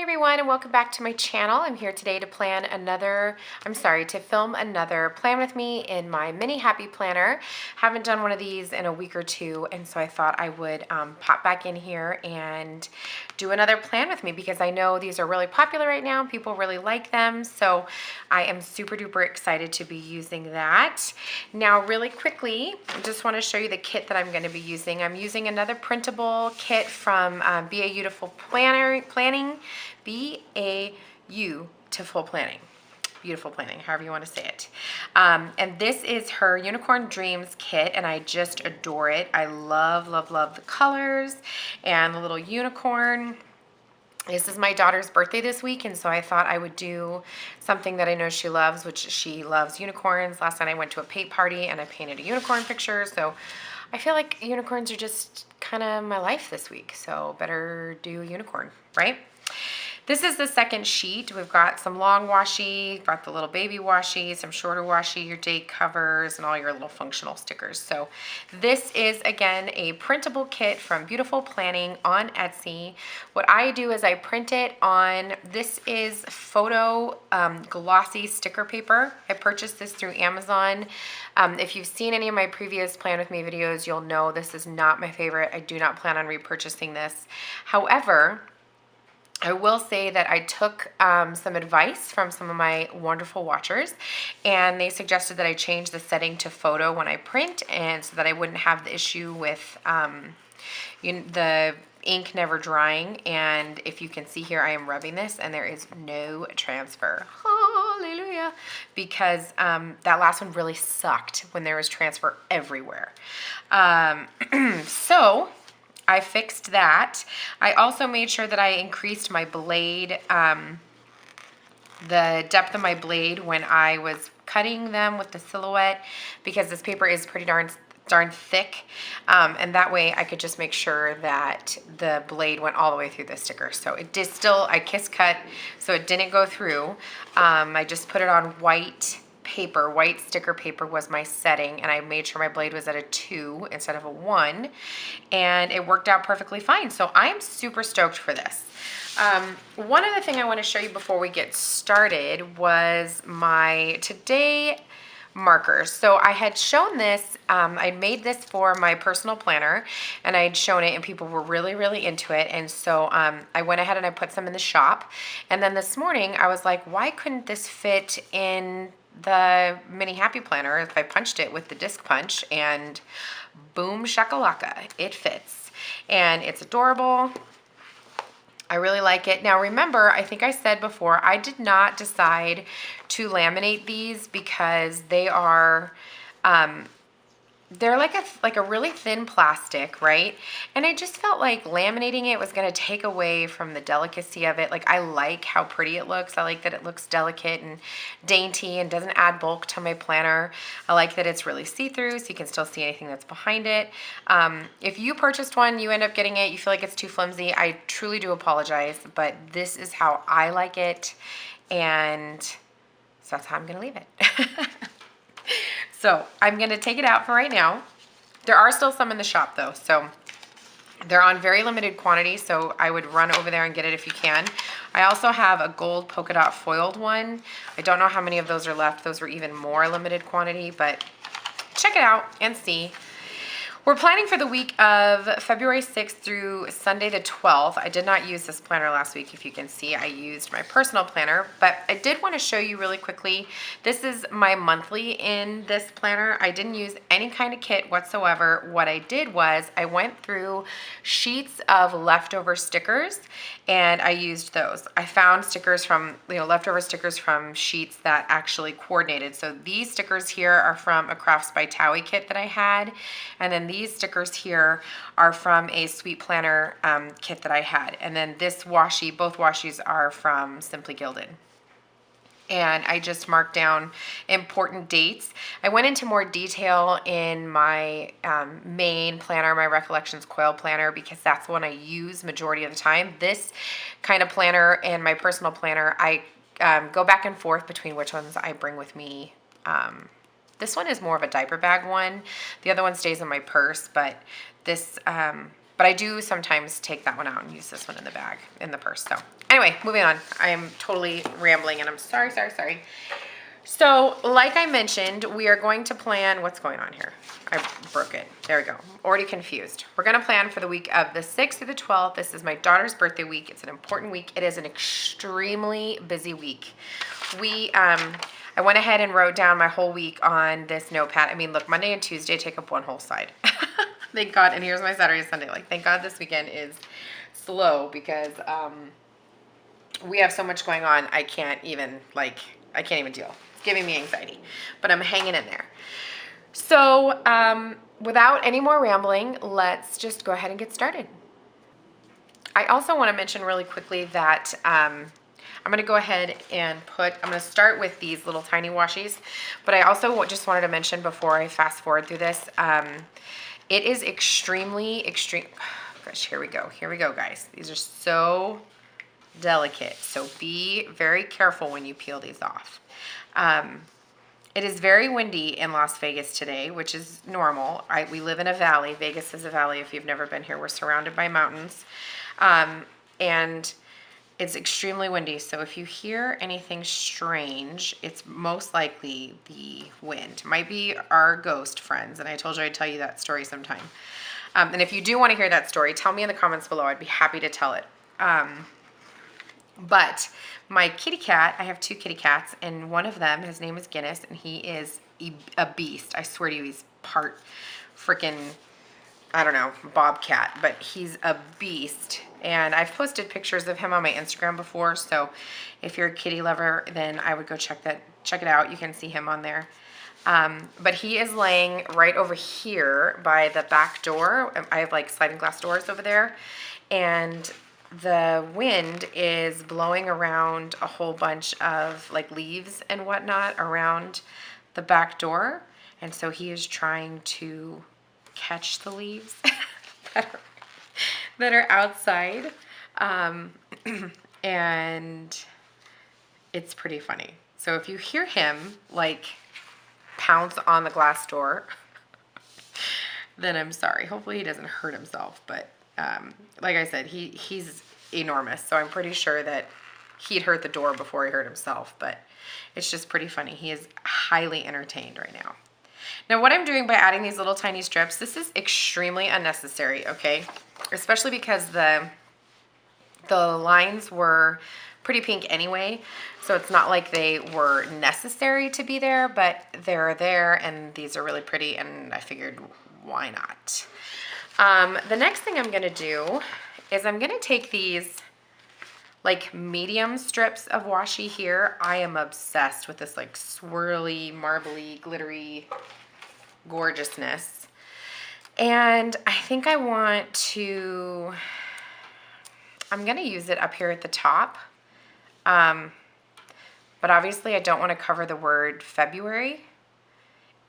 everyone, and welcome back to my channel. I'm here today to film another plan with me in my mini happy planner. Haven't done one of these in a week or two, and so I thought I would pop back in here and do another plan with me because I know these are really popular right now. People really like them, so I am super duper excited to be using that. Now, really quickly, I just want to show you the kit that I'm going to be using. I'm using another printable kit from BEaYOUtiful Planning. BEaYOUtiful Planning. Beautiful Planning, however you want to say it. And this is her Unicorn Dreams kit, and I just adore it. I love, love, love the colors and the little unicorn. This is my daughter's birthday this week, and so I thought I would do something that I know she loves, which she loves unicorns. Last night I went to a paint party and I painted a unicorn picture, so I feel like unicorns are just kind of my life this week, so better do unicorn, right? This is the second sheet. We've got some long washi, got the little baby washi, some shorter washi, your date covers, and all your little functional stickers. So this is, again, a printable kit from Beautiful Planning on Etsy. What I do is I print it on, this is photo glossy sticker paper. I purchased this through Amazon. If you've seen any of my previous Plan With Me videos, you'll know this is not my favorite. I do not plan on repurchasing this. However, I will say that I took some advice from some of my wonderful watchers, and they suggested that I change the setting to photo when I print, and so that I wouldn't have the issue with the ink never drying. And if you can see here, I am rubbing this and there is no transfer. Hallelujah. Because that last one really sucked when there was transfer everywhere. So I fixed that. I also made sure that I increased my blade, the depth of my blade when I was cutting them with the silhouette, because this paper is pretty darn thick, and that way I could just make sure that the blade went all the way through the sticker. So it did still, I kiss cut, so it didn't go through. I just put it on white paper. White sticker paper was my setting, and I made sure my blade was at a 2 instead of a 1, and it worked out perfectly fine. So I'm super stoked for this. One other thing I want to show you before we get started was my today markers. So I had shown this, I made this for my personal planner, and I had shown it and people were really, really into it. And so I went ahead and I put some in the shop. And then this morning I was like, why couldn't this fit in the mini happy planner if I punched it with the disc punch? And boom shakalaka, it fits. And it's adorable. I really like it. Now remember, I think I said before, I did not decide to laminate these because they are, they're like a really thin plastic, right? And I just felt like laminating it was going to take away from the delicacy of it. Like, I like how pretty it looks. I like that it looks delicate and dainty and doesn't add bulk to my planner. I like that it's really see-through, so you can still see anything that's behind it. If you purchased one, you end up getting it, you feel like it's too flimsy, I truly do apologize, but this is how I like it, and so that's how I'm going to leave it. So I'm going to take it out for right now. There are still some in the shop though, so they're on very limited quantity, so I would run over there and get it if you can. I also have a gold polka dot foiled one. I don't know how many of those are left. Those were even more limited quantity, but check it out and see. We're planning for the week of February 6th through Sunday the 12th. I did not use this planner last week. If you can see, I used my personal planner, but I did want to show you really quickly. This is my monthly in this planner. I didn't use any kind of kit whatsoever. What I did was I went through sheets of leftover stickers and I used those. I found stickers from, leftover stickers from sheets that actually coordinated. So these stickers here are from a Crafts by Towie kit that I had, and then these stickers here are from a Sweet Planner kit that I had. And then this washi, both washis are from Simply Gilded. And I just marked down important dates. I went into more detail in my main planner, my Recollections Coil Planner, because that's the one I use majority of the time. This kind of planner and my personal planner, I go back and forth between which ones I bring with me. This one is more of a diaper bag one. The other one stays in my purse, but this, but But I do sometimes take that one out and use this one in the bag, in the purse. So anyway, moving on. I am totally rambling and I'm sorry. So like I mentioned, we are going to plan, what's going on here? I broke it. There we go. Already confused. We're going to plan for the week of the 6th through the 12th. This is my daughter's birthday week. It's an important week. It is an extremely busy week. I went ahead and wrote down my whole week on this notepad. I mean, look, Monday and Tuesday take up one whole side. Thank God. And here's my Saturday and Sunday. Like, thank God this weekend is slow because we have so much going on. I can't even deal. It's giving me anxiety, but I'm hanging in there. So without any more rambling, let's just go ahead and get started. I also want to mention really quickly that I'm going to go ahead and I'm going to start with these little tiny washies, but I also just wanted to mention before I fast forward through this, it is extreme. Gosh, here we go, guys. These are so delicate, so be very careful when you peel these off. It is very windy in Las Vegas today, which is normal. We live in a valley. Vegas is a valley. If you've never been here, we're surrounded by mountains. And it's extremely windy. So if you hear anything strange, it's most likely the wind. Might be our ghost friends. And I told you I'd tell you that story sometime. And if you do want to hear that story, tell me in the comments below. I'd be happy to tell it. But my kitty cat, I have 2 kitty cats, and one of them, his name is Guinness, and he is a beast. I swear to you, he's part freaking, I don't know, bobcat, but he's a beast. And I've posted pictures of him on my Instagram before, so if you're a kitty lover, then I would go check it out. You can see him on there. But he is laying right over here by the back door. I have like sliding glass doors over there, and the wind is blowing around a whole bunch of like leaves and whatnot around the back door. And so he is trying to catch the leaves that are outside. And it's pretty funny. So if you hear him like pounce on the glass door, then I'm sorry. Hopefully he doesn't hurt himself, but like I said, he's enormous, so I'm pretty sure that he'd hurt the door before he hurt himself, but it's just pretty funny. He is highly entertained right now. Now, what I'm doing by adding these little tiny strips, this is extremely unnecessary, okay? Especially because the lines were pretty pink anyway, so it's not like they were necessary to be there, but they're there, and these are really pretty, and I figured, why not? The next thing I'm going to do is I'm going to take these like medium strips of washi here. I am obsessed with this like swirly, marbly, glittery gorgeousness. And I think I'm going to use it up here at the top. But obviously I don't want to cover the word February.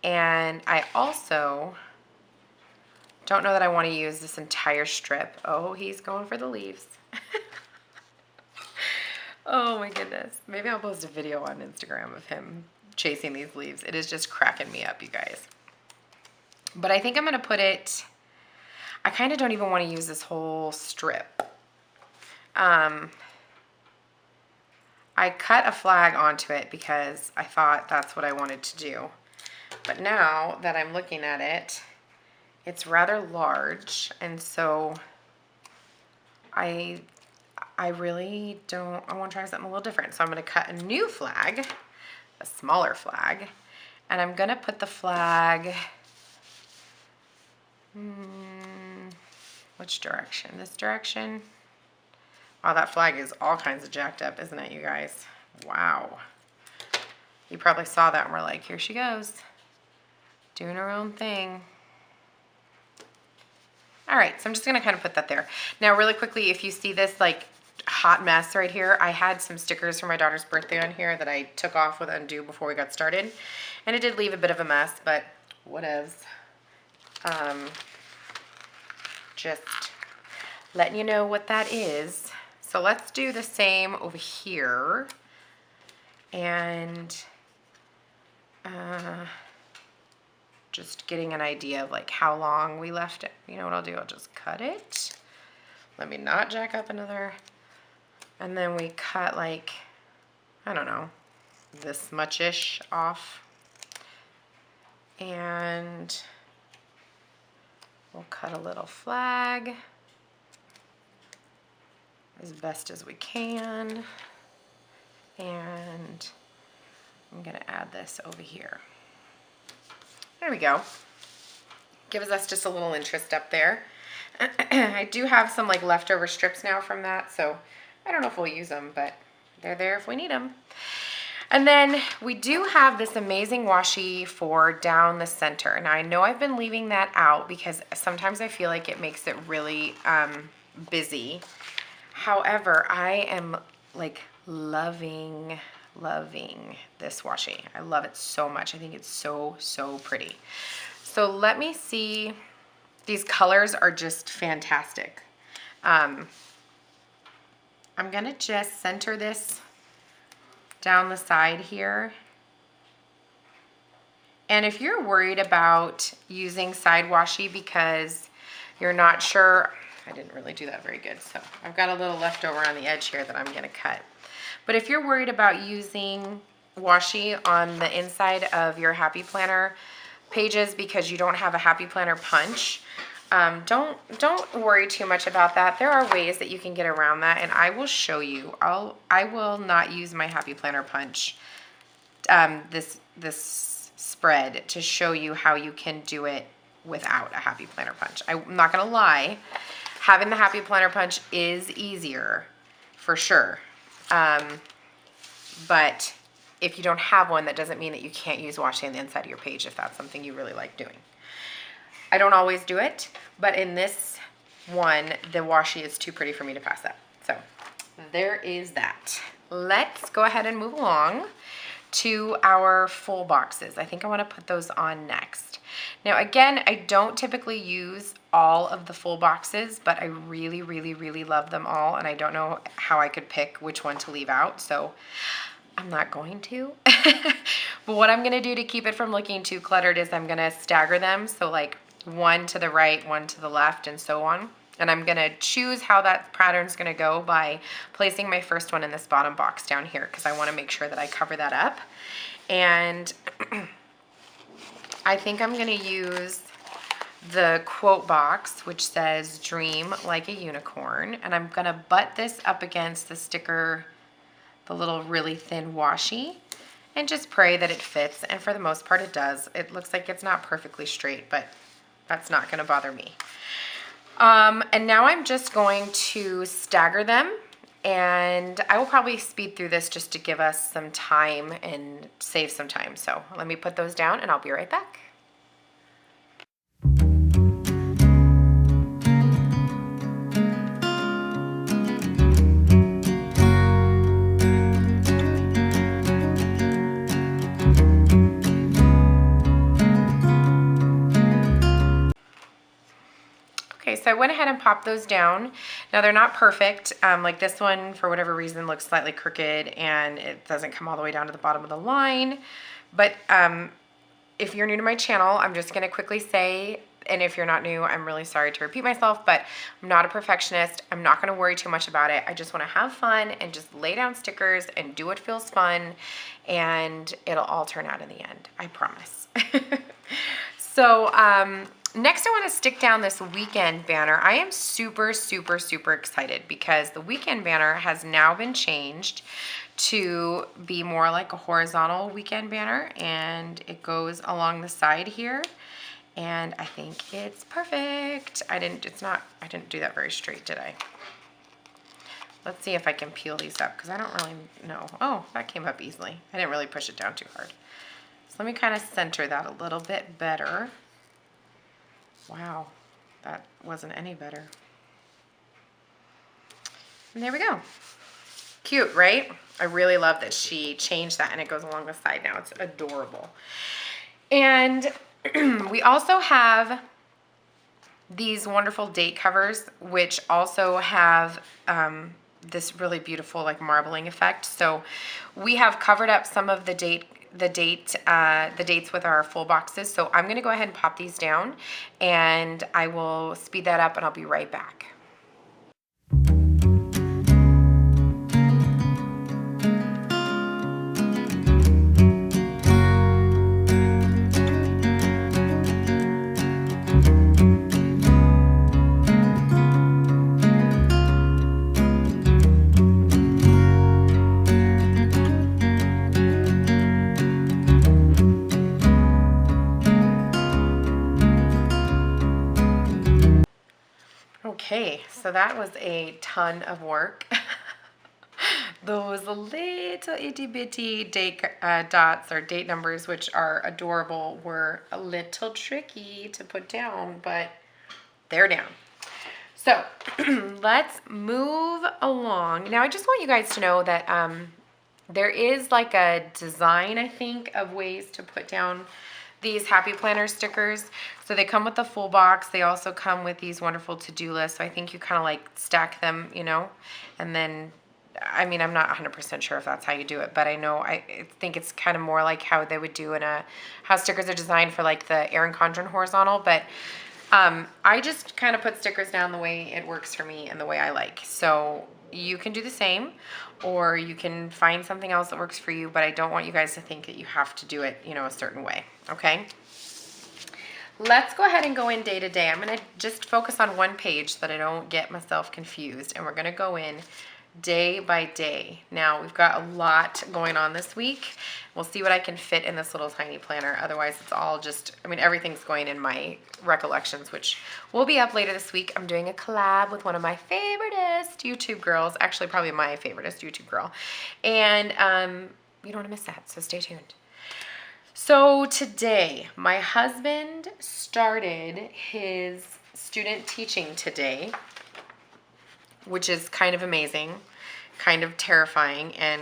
And I also don't know that I want to use this entire strip. Oh, he's going for the leaves. Oh my goodness. Maybe I'll post a video on Instagram of him chasing these leaves. It is just cracking me up, you guys. But I think I'm going to put it, I kind of don't even want to use this whole strip. I cut a flag onto it because I thought that's what I wanted to do. But now that I'm looking at it, it's rather large, and so I really don't, I want to try something a little different. So I'm going to cut a new flag, a smaller flag, and I'm going to put the flag, which direction? This direction? Wow, that flag is all kinds of jacked up, isn't it, you guys? Wow. You probably saw that and were like, here she goes, doing her own thing. All right, so I'm just gonna kind of put that there. Now, really quickly, if you see this like hot mess right here, I had some stickers for my daughter's birthday on here that I took off with undo before we got started. And it did leave a bit of a mess, but whatevs. Just letting you know what that is. So let's do the same over here. And just getting an idea of like how long we left it. You know what I'll do? I'll just cut it. Let me not jack up another. And then we cut like, I don't know, this much-ish off. And we'll cut a little flag as best as we can. And I'm gonna add this over here. There we go. Gives us just a little interest up there. I do have some like leftover strips now from that, so I don't know if we'll use them, but they're there if we need them. And then we do have this amazing washi for down the center. Now I know I've been leaving that out because sometimes I feel like it makes it really busy. However, I am like loving this washi. I love it so much. I think it's so pretty. So let me see. These colors are just fantastic. I'm gonna just center this down the side here. And if you're worried about using side washi because you're not sure, I didn't really do that very good, so I've got a little leftover on the edge here that I'm gonna cut. But if you're worried about using washi on the inside of your Happy Planner pages because you don't have a Happy Planner punch, don't worry too much about that. There are ways that you can get around that, and I will show you. I will not use my Happy Planner punch, this spread, to show you how you can do it without a Happy Planner punch. I'm not gonna lie, having the Happy Planner punch is easier for sure. But if you don't have one, that doesn't mean that you can't use washi on the inside of your page if that's something you really like doing. I don't always do it, but in this one, the washi is too pretty for me to pass up. So there is that. Let's go ahead and move along to our full boxes. I think I want to put those on next. Now again, I don't typically use all of the full boxes, but I really love them all, and I don't know how I could pick which one to leave out, so I'm not going to. But what I'm going to do to keep it from looking too cluttered is I'm going to stagger them, so like one to the right, one to the left, and so on. And I'm going to choose how that pattern's going to go by placing my first one in this bottom box down here, because I want to make sure that I cover that up. And I think I'm going to use the quote box, which says "Dream like a unicorn," and I'm going to butt this up against the sticker, the little really thin washi, and just pray that it fits. And for the most part it does. It looks like it's not perfectly straight, but that's not going to bother me. And now I'm just going to stagger them, and I will probably speed through this just to give us some time and save some time. So let me put those down and I'll be right back. Okay, so I went ahead and popped those down. Now they're not perfect. Like this one, for whatever reason, looks slightly crooked and it doesn't come all the way down to the bottom of the line. But if you're new to my channel, I'm just gonna quickly say, and if you're not new, I'm really sorry to repeat myself, but I'm not a perfectionist. I'm not gonna worry too much about it. I just wanna have fun and just lay down stickers and do what feels fun, and it'll all turn out in the end, I promise. So, next I want to stick down this weekend banner. I am super excited because the weekend banner has now been changed to be more like a horizontal weekend banner, and it goes along the side here, and I think it's perfect. I didn't do that very straight, did I? Let's see if I can peel these up because I don't really know. Oh, that came up easily. I didn't really push it down too hard. So let me kind of center that a little bit better. Wow, that wasn't any better. And there we go. Cute, right? I really love that she changed that and it goes along the side now. It's adorable. And we also have these wonderful date covers, which also have this really beautiful like marbling effect. So we have covered up some of the date the dates with our full boxes. So I'm gonna go ahead and pop these down, and I will speed that up, and I'll be right back. Okay, so that was a ton of work. Those little itty bitty date dots or date numbers, which are adorable, were a little tricky to put down, but they're down. So let's move along. Now I just want you guys to know that there is like a design, I think, of ways to put down these Happy Planner stickers. So they come with the full box. They also come with these wonderful to-do lists. So I think you kind of like stack them, you know, and then, I mean, I'm not 100% sure if that's how you do it, but I think it's kind of more like how they would do in how stickers are designed for like the Erin Condren horizontal, but I just kind of put stickers down the way it works for me and the way I like. So you can do the same, or you can find something else that works for you, but I don't want you guys to think that you have to do it, you know, a certain way, okay? Let's go ahead and go in day to day. I'm gonna just focus on one page so that I don't get myself confused, and we're gonna go in day by day. Now, we've got a lot going on this week. We'll see what I can fit in this little tiny planner. Otherwise, it's all just, I mean, everything's going in my recollections, which will be up later this week. I'm doing a collab with one of my favoriteest YouTube girls, actually probably my favoriteest YouTube girl. And you don't want to miss that, so stay tuned. So today, my husband started his student teaching today, which is kind of amazing, kind of terrifying, and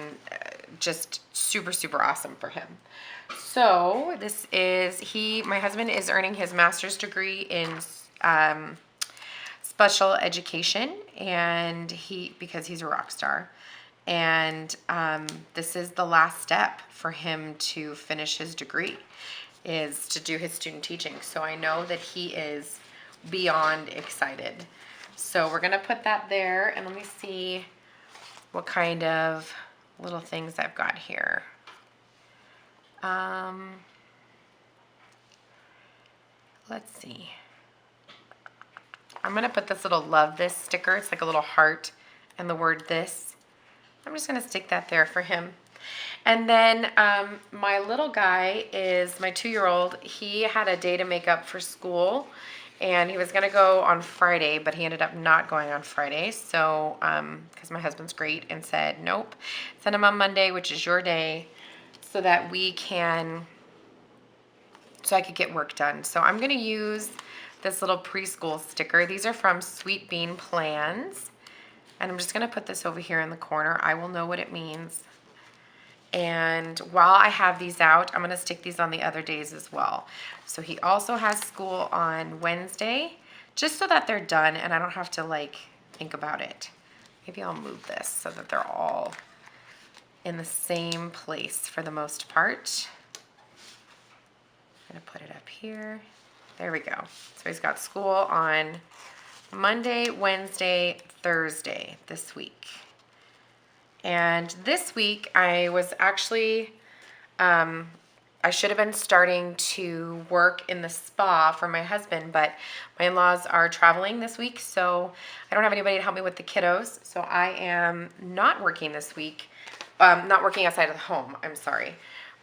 just super, super awesome for him. So this is, my husband is earning his master's degree in special education, and because he's a rock star. And this is the last step for him to finish his degree, is to do his student teaching. So I know that he is beyond excited. So we're gonna put that there, and let me see what kind of little things I've got here. Let's see. I'm gonna put this little love this sticker. It's like a little heart and the word this. I'm just gonna stick that there for him. And then my little guy is my 2-year-old. He had a day to make up for school, and he was gonna go on Friday, but he ended up not going on Friday. So, because my husband's great and said, nope, send him on Monday, which is your day, so that I could get work done. So I'm gonna use this little preschool sticker. These are from Sweet Bean Plans. And I'm just gonna put this over here in the corner. I will know what it means. And while I have these out, I'm gonna stick these on the other days as well. So he also has school on Wednesday, just so that they're done and I don't have to like think about it. Maybe I'll move this so that they're all in the same place for the most part. I'm gonna put it up here. There we go. So he's got school on Monday, Wednesday, Thursday this week. And this week I was actually, I should have been starting to work in the spa for my husband, but my in-laws are traveling this week, so I don't have anybody to help me with the kiddos. So I am not working this week, not working outside of the home, I'm sorry.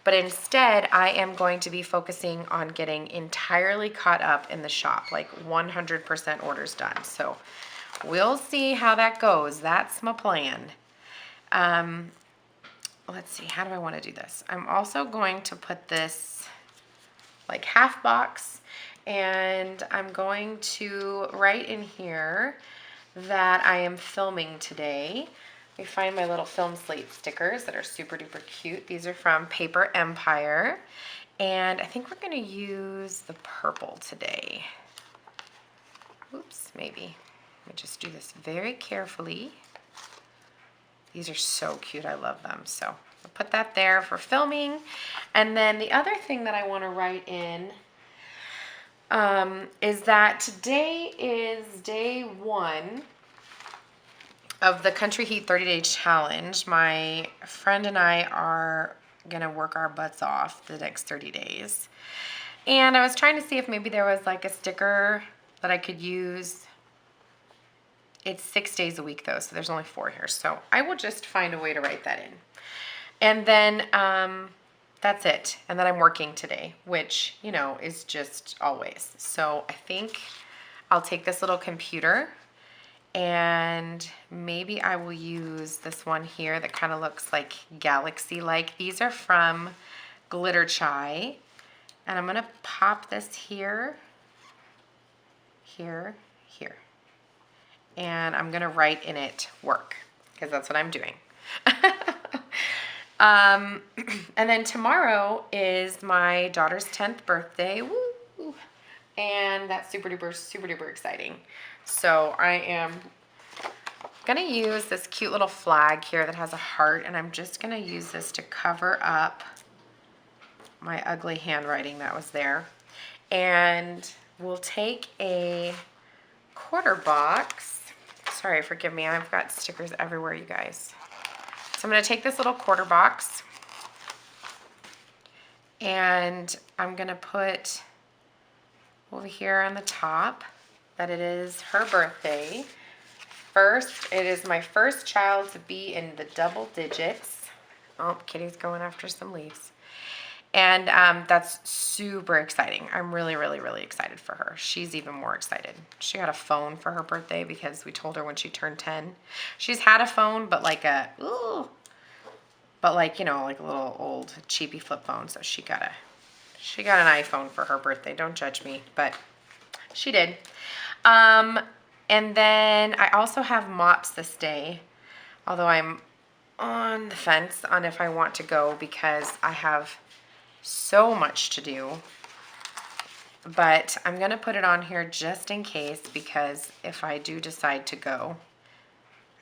But instead, I am going to be focusing on getting entirely caught up in the shop, like 100% orders done. So we'll see how that goes. That's my plan. Let's see, how do I want to do this? I'm also going to put this like half box, and I'm going to write in here that I am filming today. Let me find my little film slate stickers that are super duper cute. These are from Paper Empire, and I think we're going to use the purple today. Oops, maybe. Let me just do this very carefully. These are so cute. I love them. So I'll put that there for filming. And then the other thing that I want to write in is that today is day 1 of the Country Heat 30-day challenge. My friend and I are gonna work our butts off the next 30 days. And I was trying to see if maybe there was like a sticker that I could use. It's 6 days a week though, so there's only 4 here. So I will just find a way to write that in. And then that's it. And then I'm working today, which, you know, is just always. So I think I'll take this little computer and maybe I will use this one here that kind of looks like galaxy-like. These are from Glitter Chai. And I'm going to pop this here, here, here. And I'm going to write in it work, because that's what I'm doing. And then tomorrow is my daughter's 10th birthday. Woo! And that's super duper exciting. So I am gonna use this cute little flag here that has a heart, and I'm just gonna use this to cover up my ugly handwriting that was there. And we'll take a quarter box. Sorry, forgive me, I've got stickers everywhere, you guys. So I'm gonna take this little quarter box and I'm gonna put over here on the top that it is her birthday. First, it is my first child to be in the double digits. Oh, Kitty's going after some leaves. And that's super exciting. I'm really excited for her. She's even more excited. She got a phone for her birthday because we told her when she turned 10. She's had a phone, but like you know, like a little old cheapy flip phone. So she got an iPhone for her birthday. Don't judge me, but she did. And then I also have mops this day, although I'm on the fence on if I want to go because I have so much to do. But I'm going to put it on here just in case, because if I do decide to go,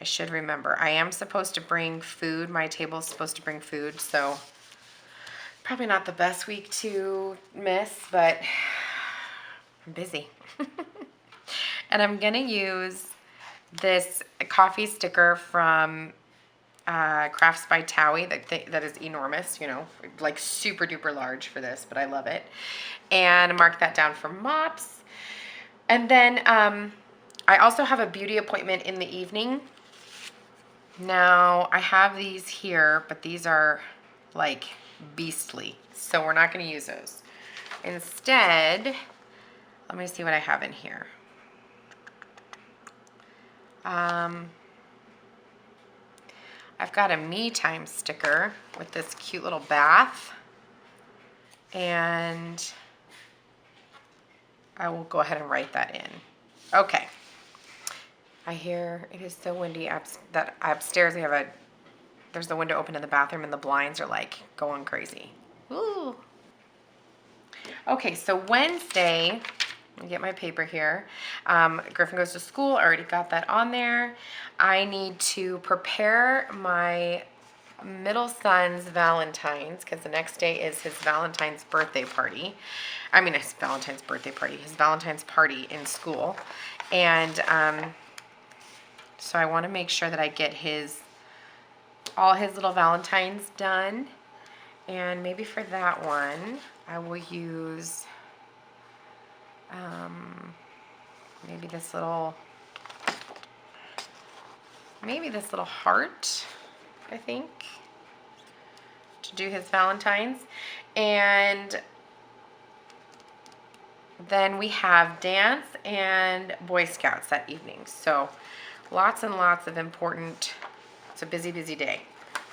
I should remember. I am supposed to bring food. My table is supposed to bring food, so probably not the best week to miss, but I'm busy. And I'm going to use this coffee sticker from Crafts by Kawaii that is enormous, you know, like super duper large for this, but I love it. And mark that down for mops. And then I also have a beauty appointment in the evening. Now I have these here, but these are like beastly, so we're not going to use those. Instead, let me see what I have in here. I've got a me time sticker with this cute little bath, and I will go ahead and write that in. Okay. I hear it is so windy that upstairs we have there's the window open in the bathroom and the blinds are like going crazy. Ooh. Okay, so Wednesday, let me get my paper here. Griffin goes to school. I already got that on there. I need to prepare my middle son's Valentine's, because the next day is his Valentine's birthday party. I mean, his Valentine's birthday party, his Valentine's party in school. And so I want to make sure that I get all his little Valentines done. And maybe for that one, I will use maybe this little heart, I think, to do his Valentine's. And then we have dance and Boy Scouts that evening. So lots and lots of important, it's a busy day.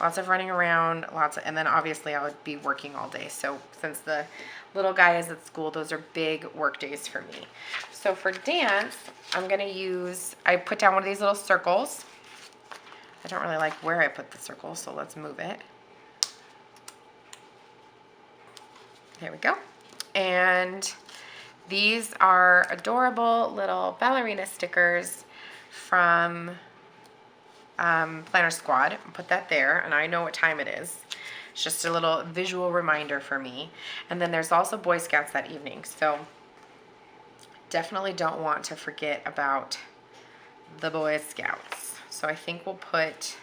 Lots of running around, and then obviously I would be working all day. So since the little guy is at school, those are big work days for me. So for dance, I'm gonna I put down one of these little circles. I don't really like where I put the circle, so let's move it. There we go. And these are adorable little ballerina stickers from Planner Squad. Put that there, and I know what time it is. It's just a little visual reminder for me. And then there's also Boy Scouts that evening. So definitely don't want to forget about the Boy Scouts. So I think we'll put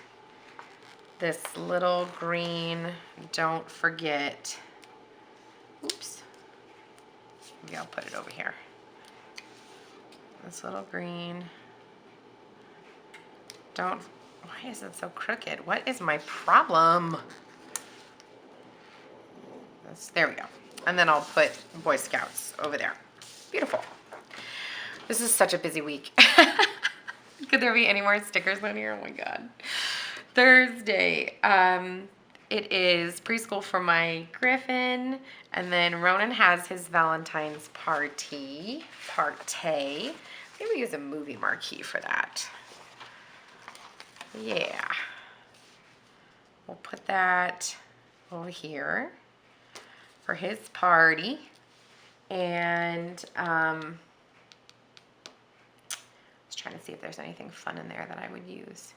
this little green, don't forget. Oops. Maybe I'll put it over here. This little green. Don't, why is it so crooked? What is my problem? There we go. And then I'll put Boy Scouts over there. Beautiful. This is such a busy week. Could there be any more stickers on here? Oh my God. Thursday. It is preschool for my Griffin. And then Ronan has his Valentine's party. Maybe use a movie marquee for that. Yeah. We'll put that over here for his party. And I was trying to see if there's anything fun in there that I would use.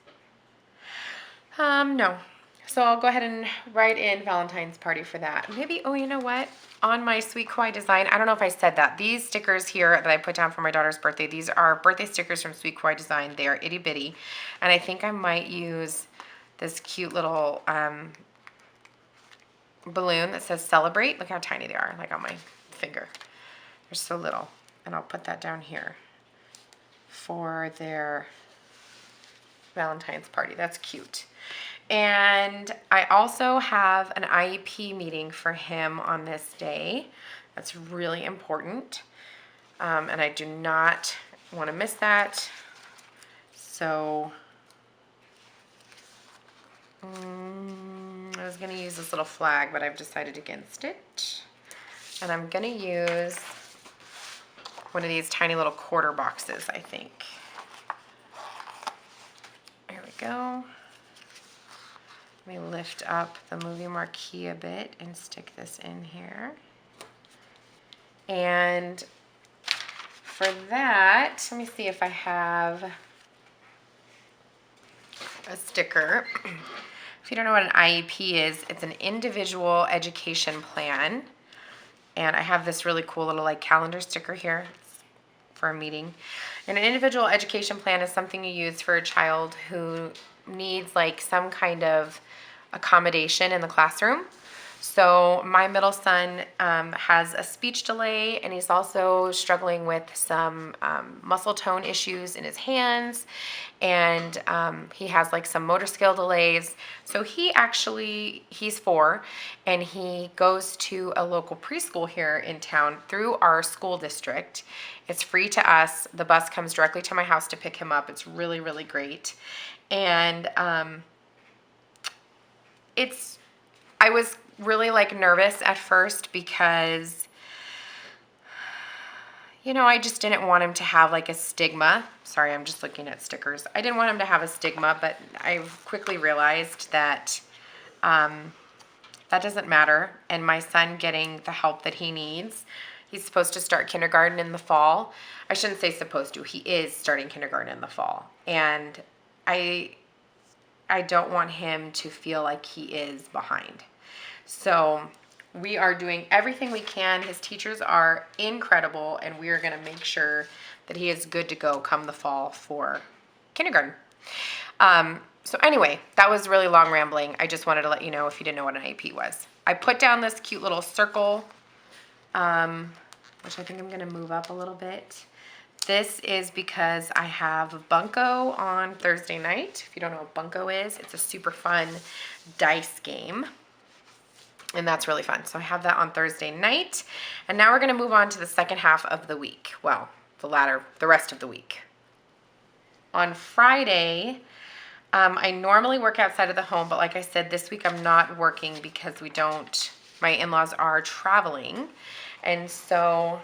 No. So I'll go ahead and write in Valentine's party for that. Maybe, oh, you know what? On my Sweet Kawaii design, I don't know if I said that. These stickers here that I put down for my daughter's birthday, these are birthday stickers from Sweet Kawaii Design. They are itty bitty. And I think I might use this cute little balloon that says celebrate. Look how tiny they are, like on my finger. They're so little. And I'll put that down here for their Valentine's party. That's cute. And I also have an IEP meeting for him on this day. That's really important. And I do not want to miss that. So I was going to use this little flag, but I've decided against it. And I'm going to use one of these tiny little quarter boxes, I think. There we go. Let me lift up the movie marquee a bit and stick this in here. And for that, let me see if I have a sticker. If you don't know what an IEP is, it's an individual education plan. And I have this really cool little like calendar sticker here for a meeting. And an individual education plan is something you use for a child who needs like some kind of accommodation in the classroom. So my middle son has a speech delay, and he's also struggling with some muscle tone issues in his hands, and he has like some motor skill delays. So he's 4, and he goes to a local preschool here in town through our school district. It's free to us. The bus comes directly to my house to pick him up. It's really, really great. And I was really like nervous at first because, you know, I just didn't want him to have like a stigma. Sorry, I'm just looking at stickers. I didn't want him to have a stigma, but I quickly realized that that doesn't matter. And my son getting the help that he needs. He's supposed to start kindergarten in the fall. I shouldn't say supposed to. He is starting kindergarten in the fall. And I don't want him to feel like he is behind. So we are doing everything we can. His teachers are incredible, and we are going to make sure that he is good to go come the fall for kindergarten. So anyway, that was really long rambling. I just wanted to let you know if you didn't know what an IEP was. I put down this cute little circle, which I think I'm going to move up a little bit. This is because I have Bunko on Thursday night. If you don't know what Bunko is, it's a super fun dice game. And that's really fun. So I have that on Thursday night. And now we're going to move on to the second half of the week. Well, the rest of the week. On Friday, I normally work outside of the home, but like I said, this week I'm not working because my in-laws are traveling. And so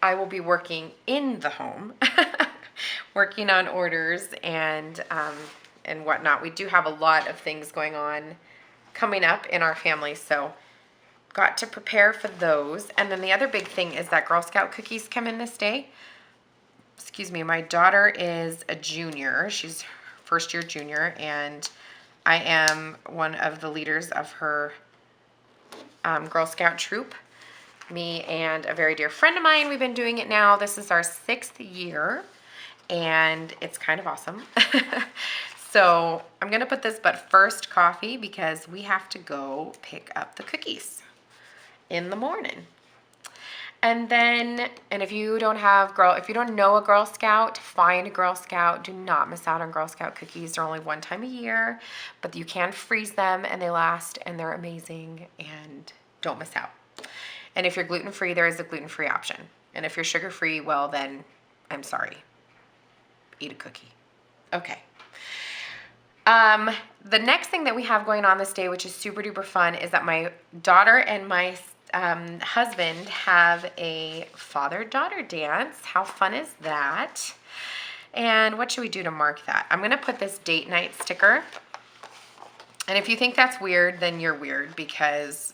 I will be working in the home, working on orders and whatnot. We do have a lot of things going on coming up in our family, so got to prepare for those. And then the other big thing is that Girl Scout cookies come in this day. Excuse me, my daughter is a junior. She's first-year junior, and I am one of the leaders of her Girl Scout troop. Me and a very dear friend of mine, we've been doing it now. This is our 6th year, and it's kind of awesome. So I'm gonna put this, but first coffee, because we have to go pick up the cookies in the morning. And then, and if you don't know a Girl Scout, find a Girl Scout. Do not miss out on Girl Scout cookies. They're only one time a year, but you can freeze them and they last and they're amazing, and don't miss out. And if you're gluten-free, there is a gluten-free option. And if you're sugar-free, well then, I'm sorry. Eat a cookie. Okay. The next thing that we have going on this day, which is super duper fun, is that my daughter and my husband have a father-daughter dance. How fun is that? And what should we do to mark that? I'm gonna put this date night sticker. And if you think that's weird, then you're weird, because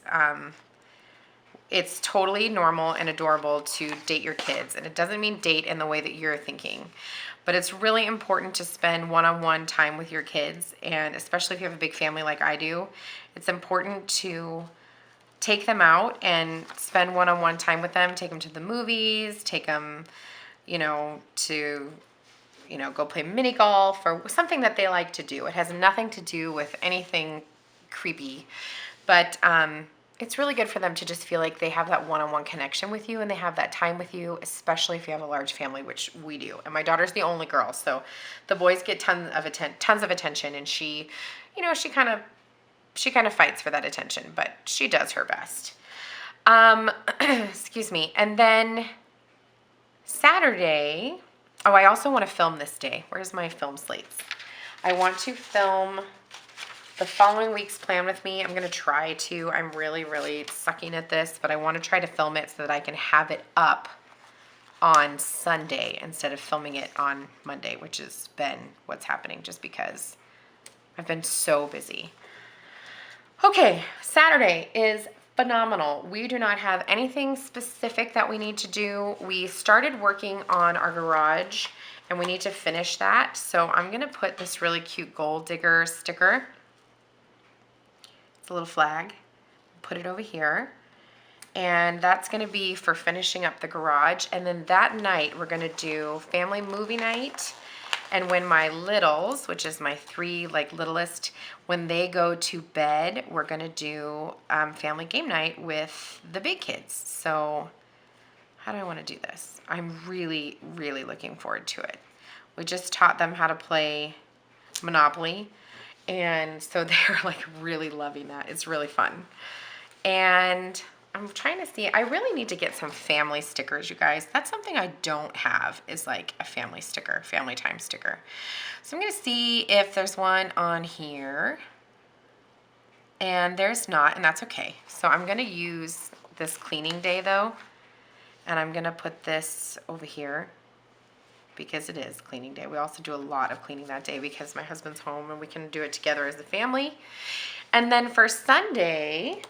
it's totally normal and adorable to date your kids. And it doesn't mean date in the way that you're thinking. But it's really important to spend one-on-one time with your kids. And especially if you have a big family like I do, it's important to take them out and spend one-on-one time with them. Take them to the movies, take them, to, go play mini golf or something that they like to do. It has nothing to do with anything creepy, but it's really good for them to just feel like they have that one-on-one connection with you and they have that time with you, especially if you have a large family, which we do. And my daughter's the only girl, so the boys get tons of attention, and she kind of fights for that attention, but she does her best. Excuse me. And then Saturday, I also want to film this day. Where's my film slates? I want to film the following week's plan with me. I'm going to try to. I'm really, really sucking at this, but I want to try to film it so that I can have it up on Sunday instead of filming it on Monday, which has been what's happening just because I've been so busy. Okay, Saturday is phenomenal. We do not have anything specific that we need to do. We started working on our garage and we need to finish that. So I'm going to put this really cute gold digger sticker. It's a little flag. Put it over here. And that's going to be for finishing up the garage. And then that night we're going to do family movie night. And when my littles, which is my 3 littlest, when they go to bed, we're gonna do family game night with the big kids. So how do I wanna do this? I'm really, really looking forward to it. We just taught them how to play Monopoly, and so they're really loving that. It's really fun. And I'm trying to see, I really need to get some family stickers, you guys. That's something I don't have, is a family sticker, family time sticker. So I'm gonna see if there's one on here. And there's not, and that's okay. So I'm gonna use this cleaning day though, and I'm gonna put this over here because it is cleaning day. We also do a lot of cleaning that day because my husband's home and we can do it together as a family. And then for Sunday,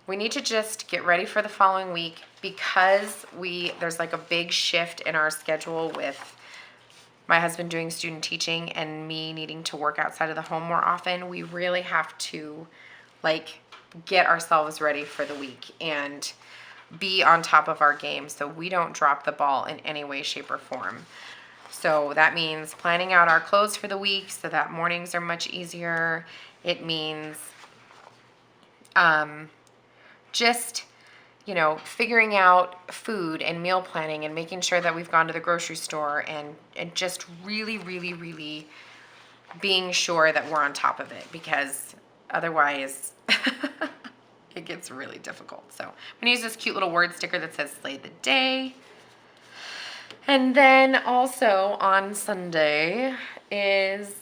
we need to just get ready for the following week because there's a big shift in our schedule with my husband doing student teaching and me needing to work outside of the home more often. We really have to get ourselves ready for the week and be on top of our game so we don't drop the ball in any way, shape, or form. So that means planning out our clothes for the week so that mornings are much easier. It means just, figuring out food and meal planning and making sure that we've gone to the grocery store and just really, really, really being sure that we're on top of it, because otherwise it gets really difficult. So I'm gonna use this cute little word sticker that says Slay the Day. And then also on Sunday is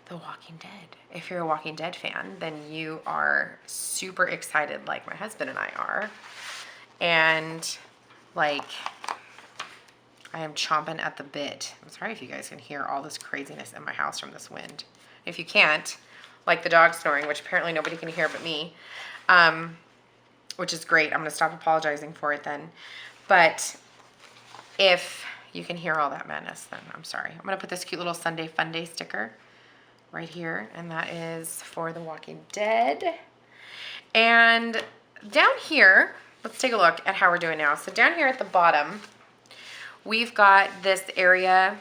The Walking Dead. If you're a Walking Dead fan, then you are super excited like my husband and I are. And I am chomping at the bit. I'm sorry if you guys can hear all this craziness in my house from this wind. If you can't, the dog snoring, which apparently nobody can hear but me, which is great. I'm gonna stop apologizing for it then. But if you can hear all that madness, then I'm sorry. I'm gonna put this cute little Sunday Fun Day sticker right here, and that is for The Walking Dead. And down here, let's take a look at how we're doing now. So down here at the bottom, we've got this area,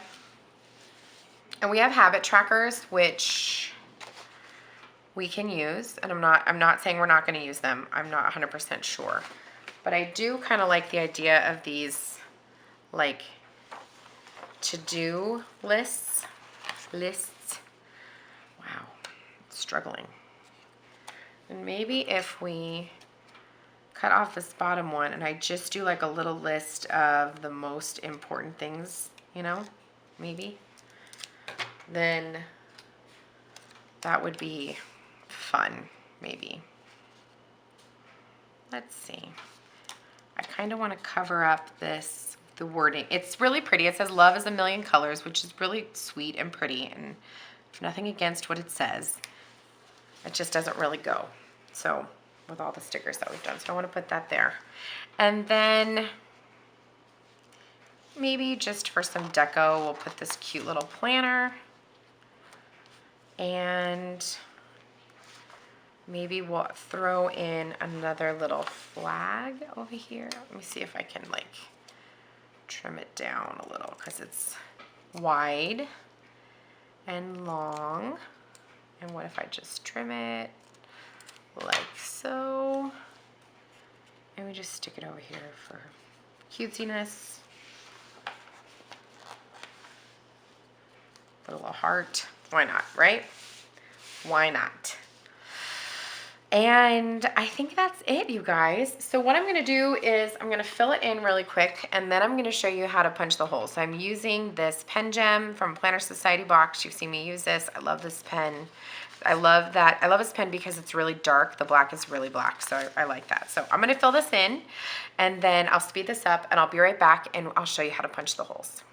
and we have habit trackers, which we can use, and I'm not saying we're not going to use them. I'm not 100% sure, but I do kind of like the idea of these like to-do lists. Wow, struggling. And maybe if we cut off this bottom one and I just do like a little list of the most important things, you know, maybe, then that would be fun, maybe. Let's see. I kind of want to cover up the wording. It's really pretty. It says love is a million colors, which is really sweet and pretty, and nothing against what it says. It just doesn't really go. So with all the stickers that we've done, so I want to put that there. And then maybe just for some deco, we'll put this cute little planner, and maybe we'll throw in another little flag over here. Let me see if I can like trim it down a little because it's wide and long. And what if I just trim it like so? And we just stick it over here for cutesiness. Put a little heart. Why not, right? Why not? And I think that's it, you guys. So what I'm going to do is I'm going to fill it in really quick, and then I'm going to show you how to punch the holes. So I'm using this PenGem from Planner Society box. You've seen me use this. I love this pen. I love that. I love this pen because it's really dark. The black is really black, so I like that. So I'm going to fill this in, and then I'll speed this up, and I'll be right back, and I'll show you how to punch the holes.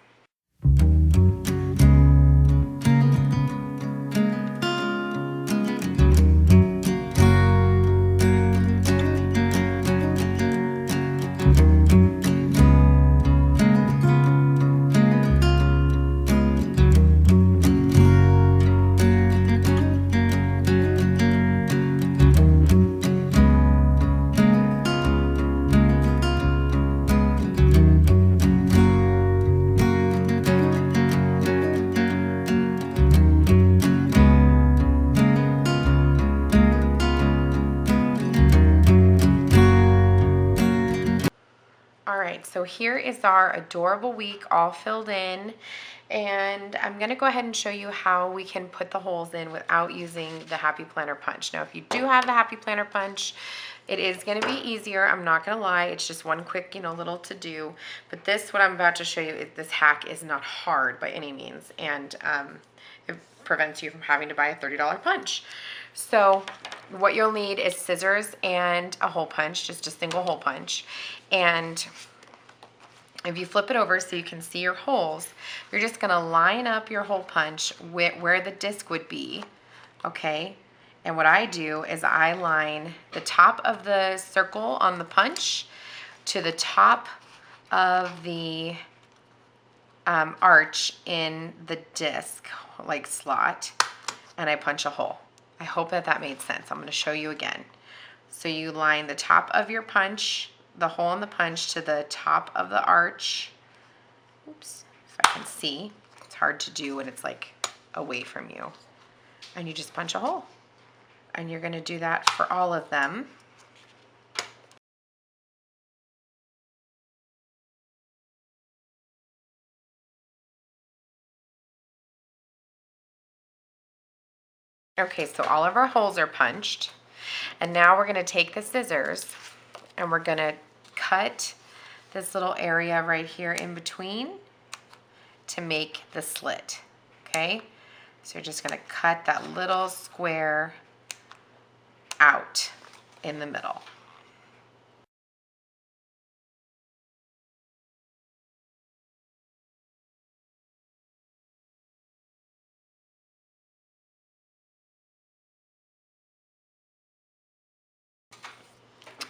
So here is our adorable week all filled in, and I'm going to go ahead and show you how we can put the holes in without using the Happy Planner Punch. Now, if you do have the Happy Planner Punch, it is going to be easier. I'm not going to lie. It's just one quick, little to do. But this, what I'm about to show you, this hack is not hard by any means, and it prevents you from having to buy a $30 punch. So what you'll need is scissors and a hole punch, just a single hole punch. And if you flip it over so you can see your holes, you're just going to line up your hole punch where the disc would be, okay? And what I do is I line the top of the circle on the punch to the top of the arch in the disc, like slot, and I punch a hole. I hope that made sense. I'm going to show you again. So you line the top of your punch, the hole in the punch, to the top of the arch. Oops, if I can see. It's hard to do when it's like away from you. And you just punch a hole. And you're going to do that for all of them. Okay, so all of our holes are punched. And now we're going to take the scissors and we're going to cut this little area right here in between to make the slit, okay? So you're just going to cut that little square out in the middle.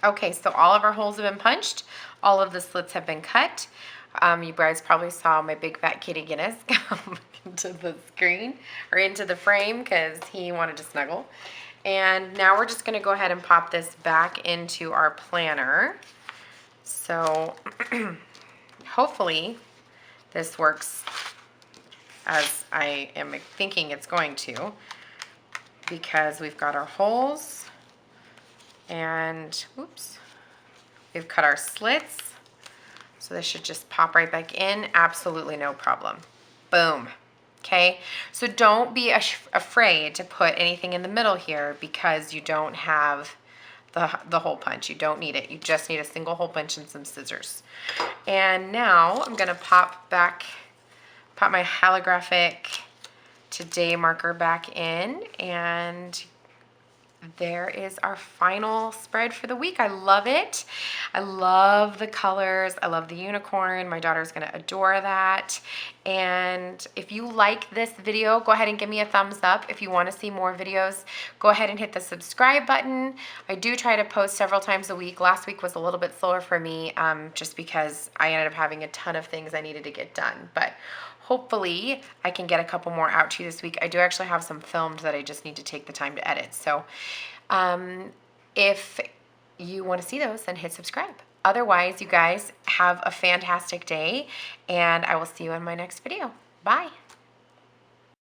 Okay, so all of our holes have been punched. All of the slits have been cut. You guys probably saw my big fat kitty Guinness come into the screen or into the frame because he wanted to snuggle. And now we're just going to go ahead and pop this back into our planner. So hopefully this works as I am thinking it's going to, because we've got our holes and oops, we've cut our slits. So this should just pop right back in, absolutely no problem. Boom. Okay, so don't be afraid to put anything in the middle here because you don't have the hole punch. You don't need it. You just need a single hole punch and some scissors. And now I'm gonna pop my holographic today marker back in, and there is our final spread for the week. I love it. I love the colors. I love the unicorn. My daughter's gonna adore that. And if you like this video, go ahead and give me a thumbs up. If you wanna see more videos, go ahead and hit the subscribe button. I do try to post several times a week. Last week was a little bit slower for me just because I ended up having a ton of things I needed to get done. But hopefully I can get a couple more out to you this week. I do actually have some filmed that I just need to take the time to edit. So if you want to see those, then hit subscribe. Otherwise, you guys have a fantastic day, and I will see you in my next video. Bye.